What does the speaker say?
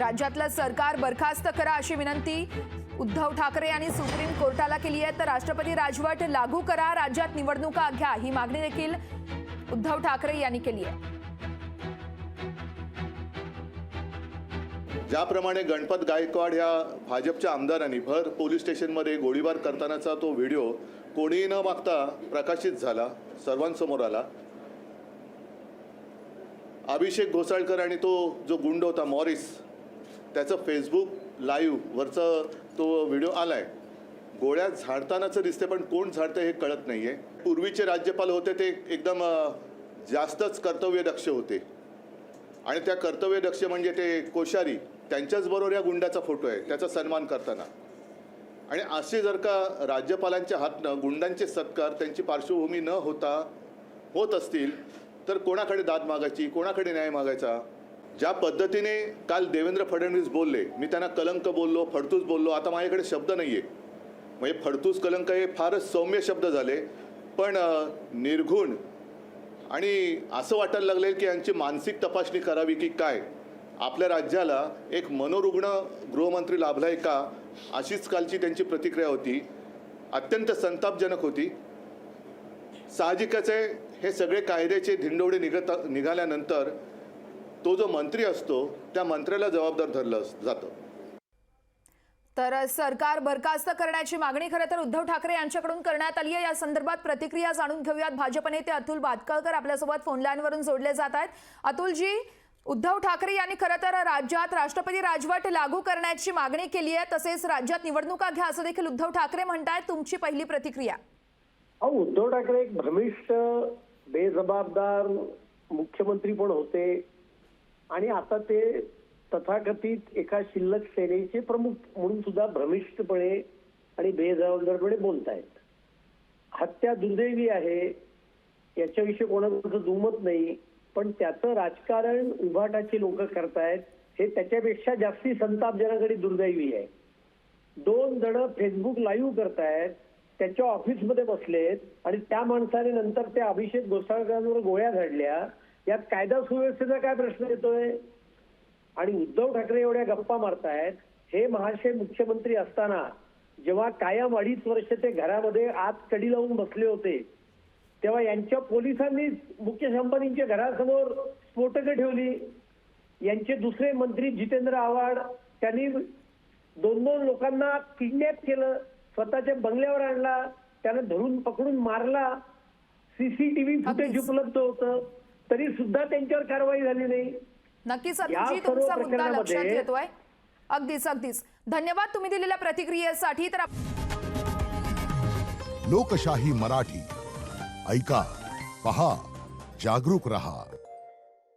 राज्यातलं सरकार बरखास्त करा अशी विनंती उद्धव ठाकरे यांनी सुप्रीम कोर्टाला केली आहे। तर राष्ट्रपती राजवट लागू करा, राज्यात निवडणुका घ्या, ही मागणी देखील उद्धव ठाकरे यांनी केली आहे। ज्याप्रमाणे गणपत गायकवाड या भाजपच्या आमदारांनी भर पोलीस स्टेशनमध्ये गोळीबार करतानाचा तो व्हिडिओ कोणीही न मागता प्रकाशित झाला, सर्वांसमोर आला। अभिषेक घोसाळकर आणि तो जो गुंड होता मॉरिस, त्याचं फेसबुक लाईव्ह वरचा तो व्हिडिओ आलाय। गोळ्या झाडतानाचं दिसते, पण कोण झाडतं हे कळत नाहीये। पूर्वीचे राज्यपाल होते ते एकदम जास्तच कर्तव्यदक्ष होते आणि त्या कर्तव्यदक्ष म्हणजे ते कोश्यारी, त्यांच्याच बरोबर या गुंडाचा फोटो आहे, त्याचा सन्मान करताना। आणि असे जर का राज्यपालांच्या हातनं गुंडांचे सत्कार त्यांची पार्श्वभूमी न होता होत असतील तर कोणाकडे दाद मागायची, कोणाकडे न्याय मागायचा? ज्या पद्धतीने काल देवेंद्र फडणवीस बोलले, मी त्यांना कलंक बोललो, फडतूस बोललो, आता माझ्याकडे शब्द नाही आहे। म्हणजे फडतूस कलंक हे फारच सौम्य शब्द झाले, पण निर्घुण आणि असं वाटायला लागले की यांची मानसिक तपासणी करावी की काय। आपल्या राज्याला एक मनोरुग्ण गृहमंत्री लाभलाय का, अशीच कालची त्यांची प्रतिक्रिया होती, अत्यंत संतापजनक होती। साहजिकच आहे, हे सगळे कायद्याचे धिंडोडे निघाल्यानंतर तो जो मंत्री असतो त्या मंत्र्याला जबाबदार धरलं जातं। तर सरकार बरखास्त करण्याची मागणी खरं तर उद्धव ठाकरे यांच्याकडून करण्यात आली आहे। या संदर्भात प्रतिक्रिया जाणून घेऊयात। भाजप नेते अतुल बातकळकर आपल्यासोबत फोन लाईनवरून जोडले जात आहेत। अतुलजी, उद्धव ठाकरे यांनी खरं तर राज्यात राष्ट्रपती राजवट लागू करण्याची मागणी केली आहे, तसेच राज्यात निवडणुका घ्या असं देखील उद्धव ठाकरे म्हणतायत। तुमची पहिली प्रतिक्रिया? उद्धव ठाकरे एक भ्रमिष्ठ बेजबाबदार मुख्यमंत्री पण होते आणि आता ते तथाकथित एका शिल्लक सेनेचे प्रमुख म्हणून सुद्धा भ्रमिष्ठपणे आणि बेजबाबदारपणे बोलतायत। हत्या दुर्दैवी आहे, याच्याविषयी कोणाचं दुमत नाही, पण त्याचं राजकारण उभाटाची लोक करतायत हे त्याच्यापेक्षा जास्ती संतापजनक आणि दुर्दैवी आहे। 2 जण फेसबुक लाईव्ह करतायत, त्याच्या ऑफिसमध्ये बसलेत आणि त्या माणसाने नंतर त्या अभिषेक घोसाळकरांवर गोळ्या झाडल्या। यात कायदा सुव्यवस्थेचा काय प्रश्न येतोय? आणि उद्धव ठाकरे एवढ्या गप्पा मारतायत, हे महाशय मुख्यमंत्री असताना जेव्हा कायम 2.5 वर्ष ते घरामध्ये आत कडी लावून बसले होते, तेव्हा यांच्या पोलिसांनी मुकेश अंबानींच्या घरासमोर स्फोटकं ठेवली। यांचे दुसरे मंत्री जितेंद्र आव्हाड, त्यांनी 2 लोकांना किडनॅप केलं, स्वतःच्या बंगल्यावर आणला, त्यांना धरून पकडून मारला। सीसीटीव्ही फुटेज उपलब्ध होतं, तरी सुद्धा त्यांच्यावर कारवाई झाली नाही। नक्कीच अतुलजी, तुमचा मुद्दा लक्षात येतोय। अगदीच धन्यवाद तुम्ही दिलेल्या प्रतिक्रियेसाठी। तर लोकशाही मराठी ऐका, पहा, जागरूक रहा।